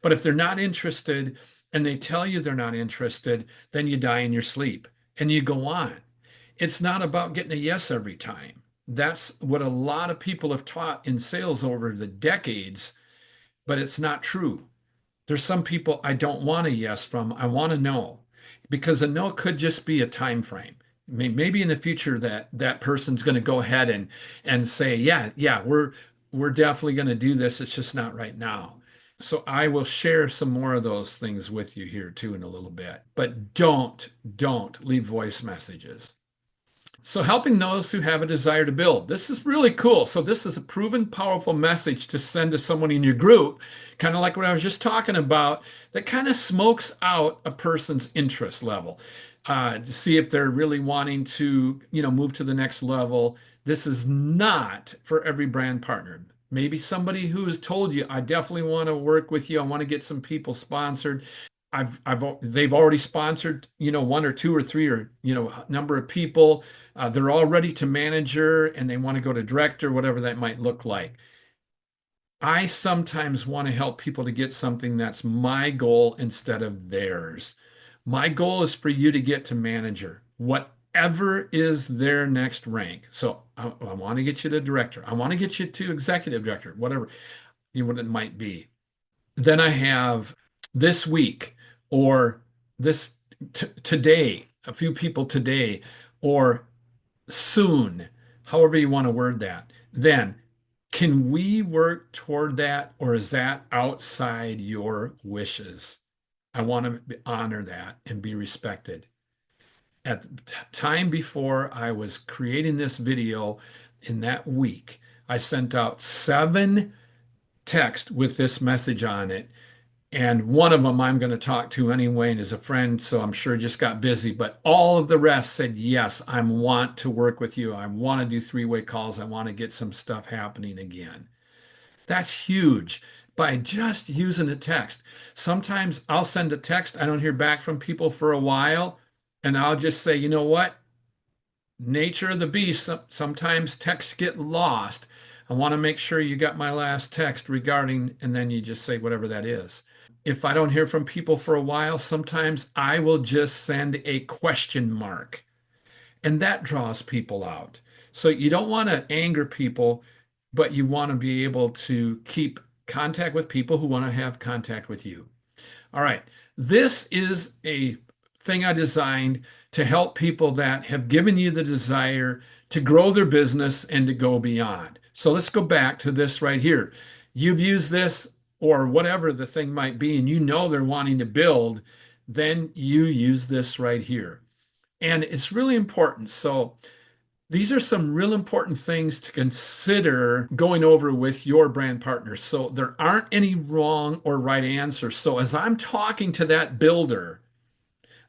But if they're not interested and they tell you they're not interested, then you die in your sleep and you go on. It's not about getting a yes every time. That's what a lot of people have taught in sales over the decades, but it's not true. There's some people I don't want a yes from. I want to know because a no could just be a time frame. Maybe in the future that person's going to go ahead and say, yeah, we're definitely going to do this. It's just not right now. So I will share some more of those things with you here too in a little bit. But don't leave voice messages. So, helping those who have a desire to build. This is really cool. So, this is a proven powerful message to send to someone in your group, kind of like what I was just talking about, that kind of smokes out a person's interest level to see if they're really wanting to, move to the next level. This is not for every brand partner. Maybe somebody who has told you, I definitely want to work with you. I want to get some people sponsored. They've already sponsored, one or two or three or, number of people. They're all ready to manager and they want to go to director, whatever that might look like. I sometimes want to help people to get something that's my goal instead of theirs. My goal is for you to get to manager, whatever is their next rank. So I want to get you to director. I want to get you to executive director, whatever, what it might be. Then I have this week or this today, a few people today, or soon, however you want to word that. Then can we work toward that, or is that outside your wishes? I want to honor that and be respected. At the time before I was creating this video in that week, I sent out 7 texts with this message on it. And one of them I'm going to talk to anyway and is a friend, so I'm sure just got busy. But all of the rest said, yes, I want to work with you. I want to do 3-way calls. I want to get some stuff happening again. That's huge by just using a text. Sometimes I'll send a text. I don't hear back from people for a while. And I'll just say, you know what? Nature of the beast. Sometimes texts get lost. I want to make sure you got my last text regarding, and then you just say whatever that is. If I don't hear from people for a while, sometimes I will just send a question mark, and that draws people out. So you don't want to anger people, but you want to be able to keep contact with people who want to have contact with you. All right. This is a thing I designed to help people that have given you the desire to grow their business and to go beyond. So let's go back to this right here. You've used this or whatever the thing might be, and you know they're wanting to build, then you use this right here. And it's really important. So these are some real important things to consider going over with your brand partners. So there aren't any wrong or right answers. So as I'm talking to that builder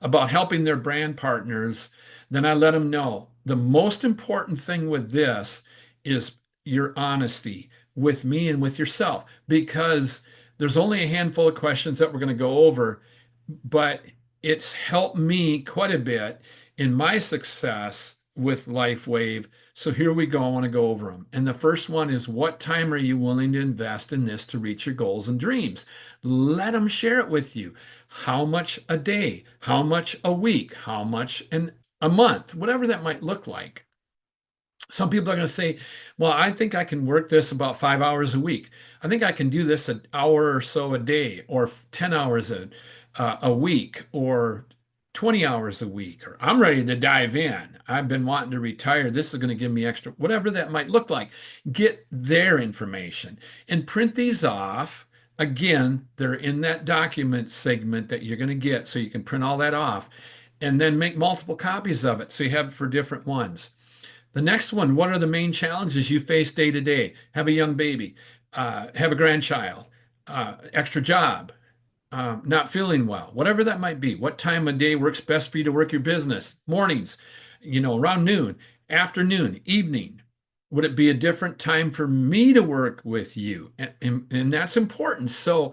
about helping their brand partners, then I let them know the most important thing with this is your honesty with me and with yourself, because there's only a handful of questions that we're going to go over, but it's helped me quite a bit in my success with LifeWave. So here we go. I want to go over them. And the first one is, what time are you willing to invest in this to reach your goals and dreams? Let them share it with you. How much a day? How much a week? How much in a month? Whatever that might look like. Some people are going to say, well, I think I can work this about 5 hours a week. I think I can do this an hour or so a day, or 10 hours a week, or 20 hours a week, or I'm ready to dive in. I've been wanting to retire. This is going to give me extra, whatever that might look like. Get their information and print these off. Again, they're in that document segment that you're going to get, so you can print all that off and then make multiple copies of it so you have it for different ones. The next one, what are the main challenges you face day to day? Have a young baby, have a grandchild, extra job, not feeling well, whatever that might be. What time of day works best for you to work your business? Mornings, around noon, afternoon, evening. Would it be a different time for me to work with you? And that's important. So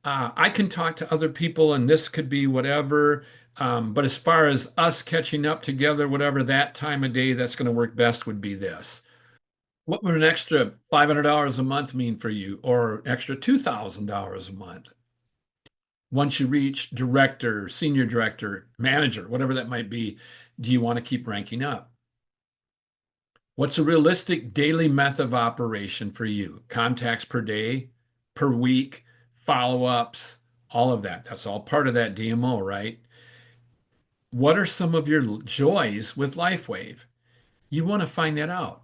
I can talk to other people, and this could be whatever. But as far as us catching up together, whatever that time of day that's going to work best would be this. What would an extra $500 a month mean for you, or extra $2,000 a month? Once you reach director, senior director, manager, whatever that might be, do you want to keep ranking up? What's a realistic daily method of operation for you? Contacts per day, per week, follow-ups, all of that. That's all part of that DMO, right? What are some of your joys with LifeWave? You want to find that out.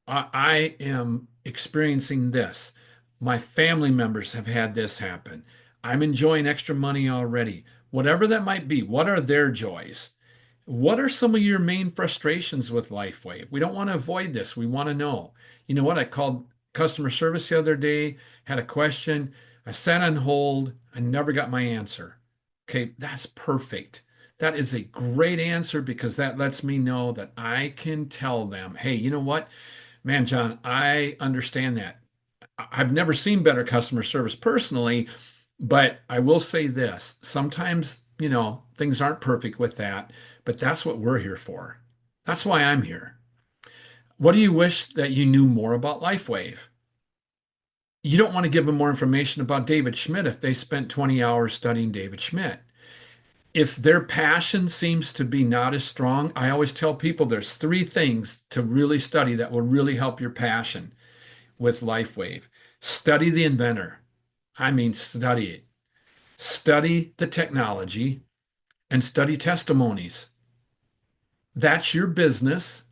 I am experiencing this. My family members have had this happen. I'm enjoying extra money already. Whatever that might be, what are their joys? What are some of your main frustrations with LifeWave? We don't want to avoid this. We want to know. You know what? I called customer service the other day, had a question. I sat on hold. I never got my answer. Okay, that's perfect. That is a great answer because that lets me know that I can tell them, hey, you know what? Man, John, I understand that. I've never seen better customer service personally, but I will say this. Sometimes, things aren't perfect with that, but that's what we're here for. That's why I'm here. What do you wish that you knew more about LifeWave? You don't want to give them more information about David Schmidt if they spent 20 hours studying David Schmidt. If their passion seems to be not as strong, I always tell people there's three things to really study that will really help your passion with LifeWave. Study the inventor. I mean, study it. Study the technology and study testimonies. That's your business.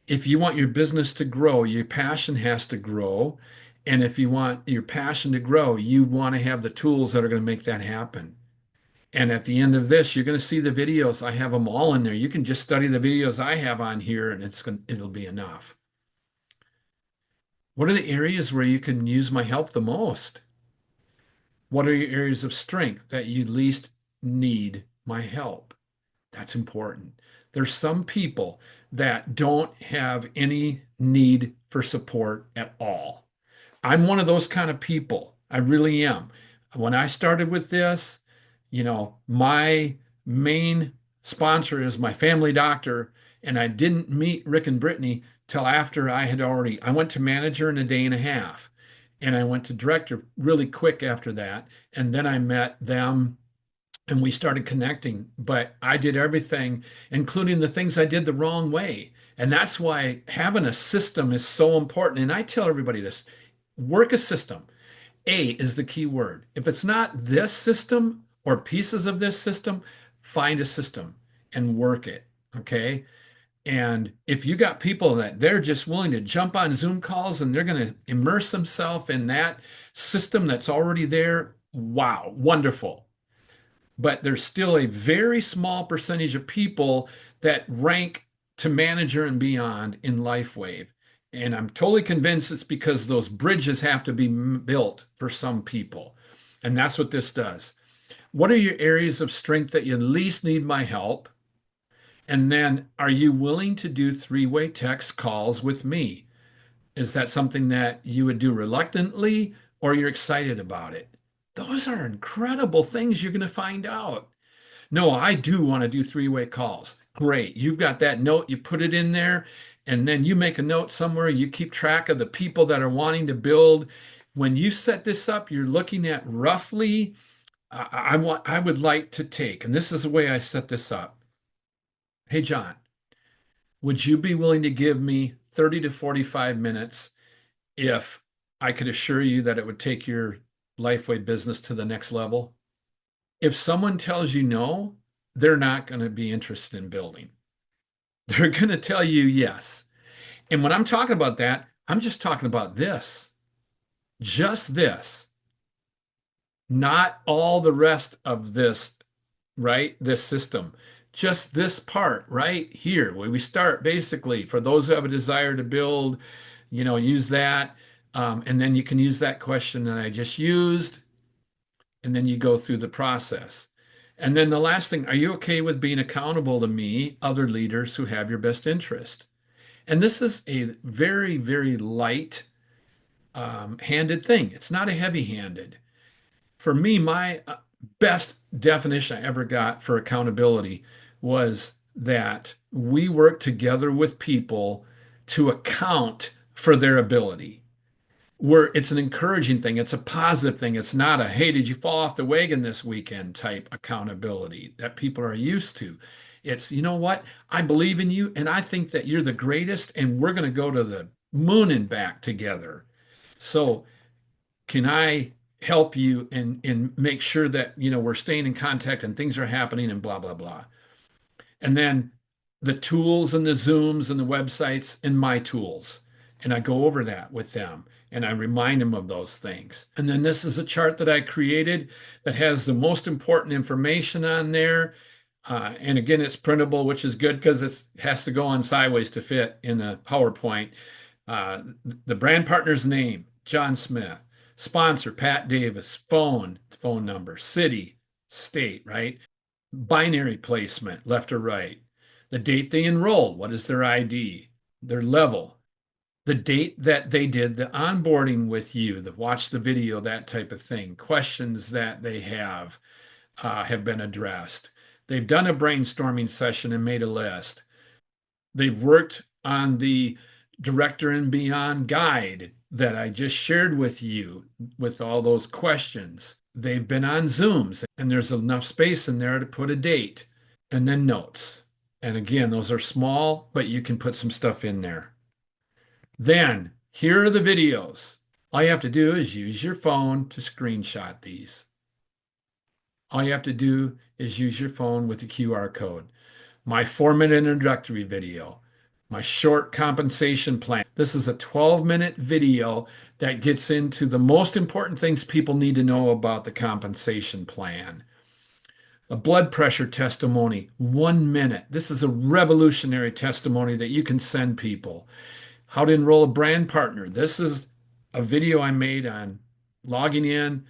If you want your business to grow, your passion has to grow. And if you want your passion to grow, you want to have the tools that are going to make that happen. And at the end of this, you're going to see the videos. I have them all in there. You can just study the videos I have on here, and it'll be enough. What are the areas where you can use my help the most? What are your areas of strength that you least need my help? That's important. There's some people that don't have any need for support at all. I'm one of those kind of people. I really am. When I started with this, my main sponsor is my family doctor, and I didn't meet Rick and Brittany till after I went to manager in a day and a half, and I went to director really quick after that, and then I met them and we started connecting. But I did everything, including the things I did the wrong way. And that's why having a system is so important. And I tell everybody this: work a system. A is the key word. If it's not this system or pieces of this system, find a system and work it. Okay. And if you got people that they're just willing to jump on Zoom calls and they're going to immerse themselves in that system that's already there, wow, wonderful. But there's still a very small percentage of people that rank to manager and beyond in LifeWave. And I'm totally convinced it's because those bridges have to be built for some people. And that's what this does. What are your areas of strength that you least need my help? And then, are you willing to do three-way text calls with me? Is that something that you would do reluctantly, or you're excited about it? Those are incredible things you're going to find out. No, I do want to do three-way calls. Great. You've got that note, you put it in there, and then you make a note somewhere. You keep track of the people that are wanting to build. When you set this up, you're looking at roughly, I would like to take, and this is the way I set this up. Hey, John, would you be willing to give me 30 to 45 minutes if I could assure you that it would take your Lifeway business to the next level? If someone tells you no, they're not going to be interested in building. They're going to tell you yes. And when I'm talking about that, I'm just talking about this, just this, not all the rest of this, right? This system, just this part right here, where we start basically for those who have a desire to build, use that. And then you can use that question that I just used, and then you go through the process. And then the last thing, are you okay with being accountable to me, other leaders who have your best interest? And this is a very, very light handed thing. It's not a heavy handed. For me, my best definition I ever got for accountability was that we work together with people to account for their ability. Where it's an encouraging thing, it's a positive thing. It's not a, hey, did you fall off the wagon this weekend type accountability that people are used to. It's, you know what? I believe in you and I think that you're the greatest and we're going to go to the moon and back together. So, can I help you and make sure that, we're staying in contact and things are happening and blah, blah, blah. And then the tools and the Zooms and the websites and my tools. And I go over that with them and I remind them of those things. And then this is a chart that I created that has the most important information on there. And again, it's printable, which is good because it has to go on sideways to fit in a PowerPoint. The brand partner's name, John Smith. Sponsor, Pat Davis. Phone number, city, state, right? Binary placement, left or right, the date they enrolled, what is their ID, their level, the date that they did the onboarding with you, the watch the video, that type of thing, questions that they have been addressed. They've done a brainstorming session and made a list. They've worked on the Director and Beyond guide that I just shared with you with all those questions. They've been on Zooms, and there's enough space in there to put a date and then notes. And again, those are small, but you can put some stuff in there. Then here are the videos. All you have to do is use your phone to screenshot these. All you have to do is use your phone with the QR code. My 4-minute introductory video, my short compensation plan. This is a 12-minute video that gets into the most important things people need to know about the compensation plan. A blood pressure testimony, 1 minute. This is a revolutionary testimony that you can send people. How to enroll a brand partner. This is a video I made on logging in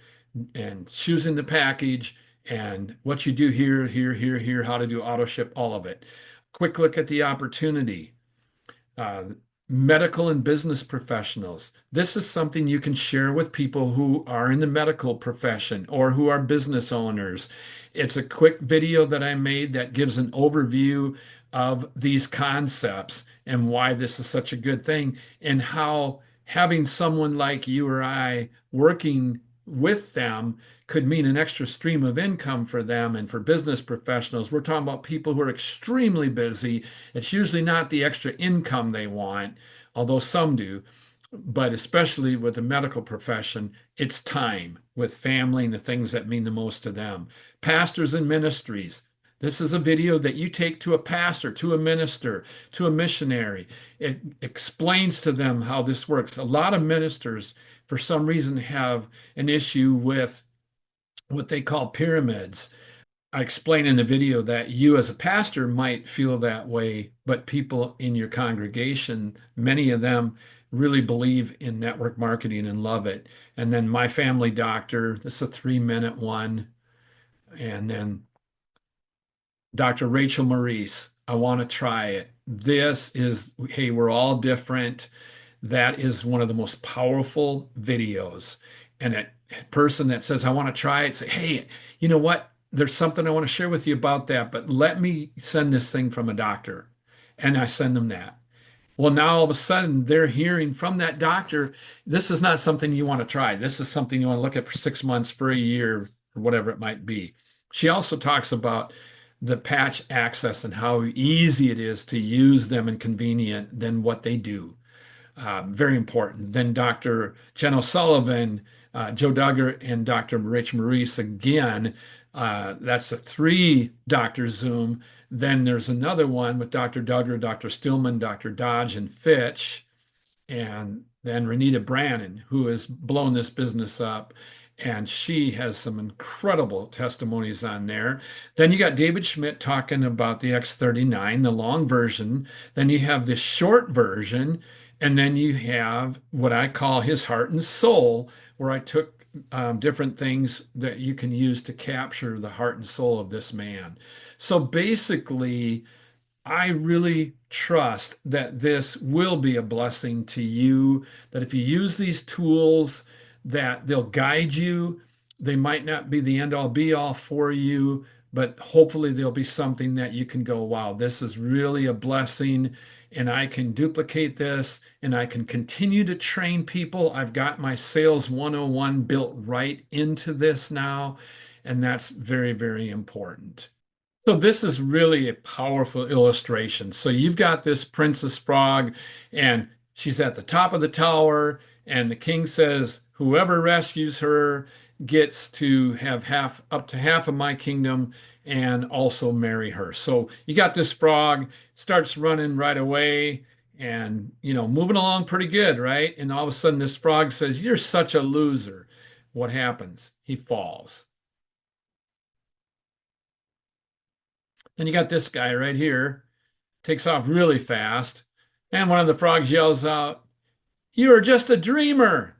and choosing the package and what you do here, here, here, here, how to do auto ship, all of it. Quick look at the opportunity. Medical and business professionals. This is something you can share with people who are in the medical profession or who are business owners. It's a quick video that I made that gives an overview of these concepts and why this is such a good thing and how having someone like you or I working with them could mean an extra stream of income for them and for business professionals. We're talking about people who are extremely busy. It's usually not the extra income they want, although some do, but especially with the medical profession, it's time with family and the things that mean the most to them. Pastors and ministries. This is a video that you take to a pastor, to a minister, to a missionary. It explains to them how this works. A lot of ministers, for some reason, have an issue with what they call pyramids. I explain in the video that you as a pastor might feel that way, but people in your congregation, many of them really believe in network marketing and love it. And then my family doctor, this is a 3-minute one. And then Dr. Rachel Maurice, I want to try it. This is, hey, we're all different. That is one of the most powerful videos. And a person that says, I want to try it, say, hey, you know what? there's something I want to share with you about that, but let me send this thing from a doctor. And I send them that. Well, now all of a sudden they're hearing from that doctor, this is not something you want to try. This is something you want to look at for 6 months, for a year, or whatever it might be. She also talks about the patch access and how easy it is to use them and convenient than what they do. Very important. Then Dr. Jen O'Sullivan, Joe Duggar, and Dr. Rich Maurice again. That's a three doctor Zoom. Then there's another one with Dr. Duggar, Dr. Stillman, Dr. Dodge, and Fitch, and then Renita Brannon, who has blown this business up. And she has some incredible testimonies on there. Then you got David Schmidt talking about the X39, the long version. Then you have the short version. And then you have what I call his heart and soul, where I took different things that you can use to capture the heart and soul of this man. So basically, I really trust that this will be a blessing to you, that if you use these tools, that they'll guide you. They might not be the end all be all for you, but hopefully there'll be something that you can go, wow, this is really a blessing, and I can duplicate this and I can continue to train people. I've got my Sales 101 built right into this now, and that's very, very important. So this is really a powerful illustration. So you've got this Princess Frog, and she's at the top of the tower, and the king says, whoever rescues her gets to have half, up to half of my kingdom, and also marry her. So you got this frog, starts running right away, and moving along pretty good, right? And all of a sudden this frog says, "You're such a loser." What happens? He falls. And you got this guy right here, takes off really fast. And one of the frogs yells out, "You are just a dreamer."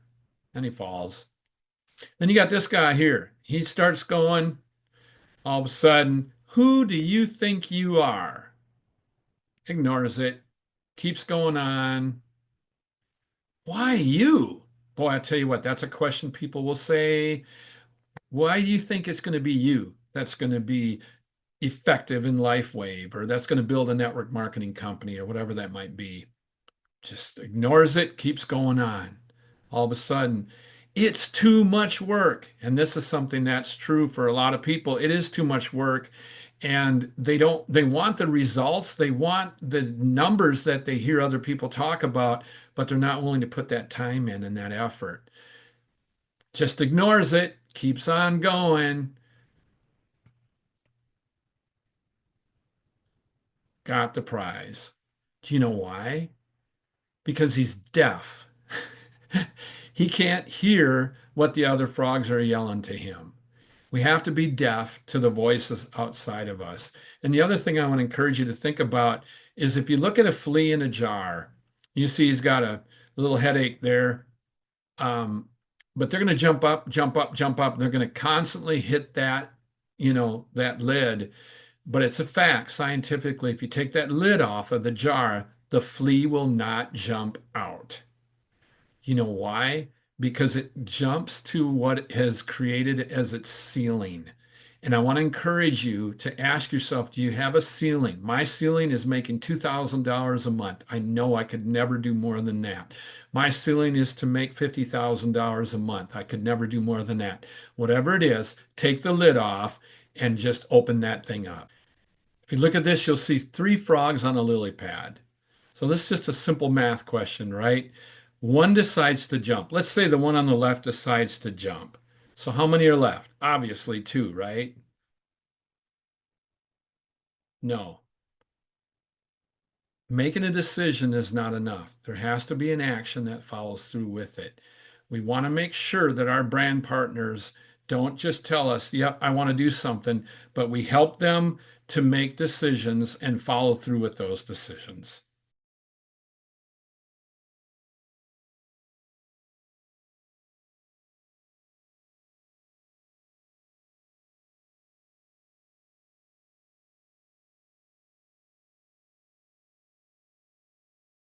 And he falls. Then you got this guy here. He starts going. All of a sudden, "Who do you think you are?" Ignores it. Keeps going on. "Why you?" Boy, I tell you what, that's a question people will say. Why do you think it's going to be you that's going to be effective in LifeWave, or that's going to build a network marketing company, or whatever that might be? Just ignores it, keeps going on. All of a sudden, it's too much work. And this is something that's true for a lot of people. It is too much work. And they want the results, they want the numbers that they hear other people talk about, but they're not willing to put that time in and that effort. Just ignores it, keeps on going. Got the prize. Do you know why? Because he's deaf. He can't hear what the other frogs are yelling to him. We have to be deaf to the voices outside of us. And the other thing I want to encourage you to think about is, if you look at a flea in a jar, you see he's got a little headache there. But they're going to jump up, jump up, jump up. And they're going to constantly hit that, that lid. But it's a fact scientifically, if you take that lid off of the jar, the flea will not jump out. You know why? Because it jumps to what it has created as its ceiling. And I want to encourage you to ask yourself, do you have a ceiling? My ceiling is making $2,000 a month. I know I could never do more than that. My ceiling is to make $50,000 a month. I could never do more than that. Whatever it is, take the lid off and just open that thing up. If you look at this, you'll see 3 frogs on a lily pad. So this is just a simple math question, right? One decides to jump. Let's say the one on the left decides to jump. So how many are left? Obviously 2, right? No. Making a decision is not enough. There has to be an action that follows through with it. We want to make sure that our brand partners don't just tell us, "Yep, I want to do something," but we help them to make decisions and follow through with those decisions.